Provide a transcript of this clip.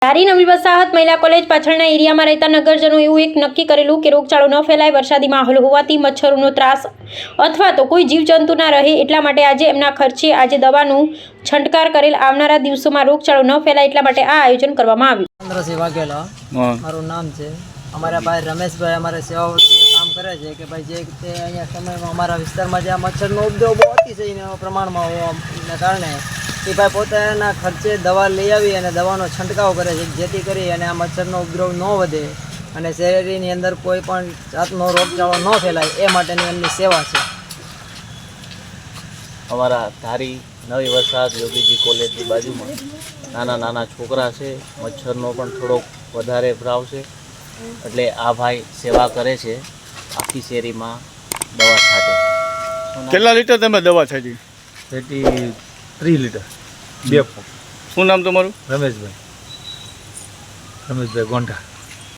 ધારી નવી વસાહત મહિલા કોલેજ પાછળના એરિયામાં રહેતા નગરજનો એવું એક નક્કી કરેલું કે રોગચાળો ન ફેલાય, વરસાદી માહોલ હોવાથી મચ્છરોનો ત્રાસ અથવા તો કોઈ જીવજંતુ ના રહે એટલા માટે આજે એમના ખર્ચે આજે દવાનું છંટકાર કરેલ આવનારા દિવસોમાં રોગચાળો ન ફેલાય એટલા માટે આ આયોજન કરવામાં આવ્યું. ચંદ્રસિંહ વાઘેલા મારું નામ છે. અમારા ભાઈ રમેશભાઈ અમારે સેવાવતી કામ કરે છે કે ભાઈ જે રીતે અહીંયા સમયમાં અમારા વિસ્તારમાં જે આ મચ્છરનો ઉપદ્રવ બહુ અતિશય પ્રમાણમાં હોવાને કારણે એ ભાઈ પોતાના ખર્ચે દવા લઈ આવી અને દવાનો છંટકાવ કરે છે જેથી કરી અને આ મચ્છરનો ઉપદ્રવ ન વધે અને શેરીની અંદર કોઈ પણ જાતનો રોગચાળો ન ફેલાય એ માટેની એમની સેવા છે. અમારા ધારી નવી વસાહત યોગીજી કોલેજની બાજુમાં નાના નાના છોકરા છે, મચ્છરનો પણ થોડોક વધારે ભરાવ છે એટલે આ ભાઈ સેવા કરે છે. આખી શેરીમાં દવા છાંટે. કેટલા લીટર તમે દવા છાંટી? 3 લીટર 2 ફૂટ. શું નામ તમારું? રમેશભાઈ ગોંઠા.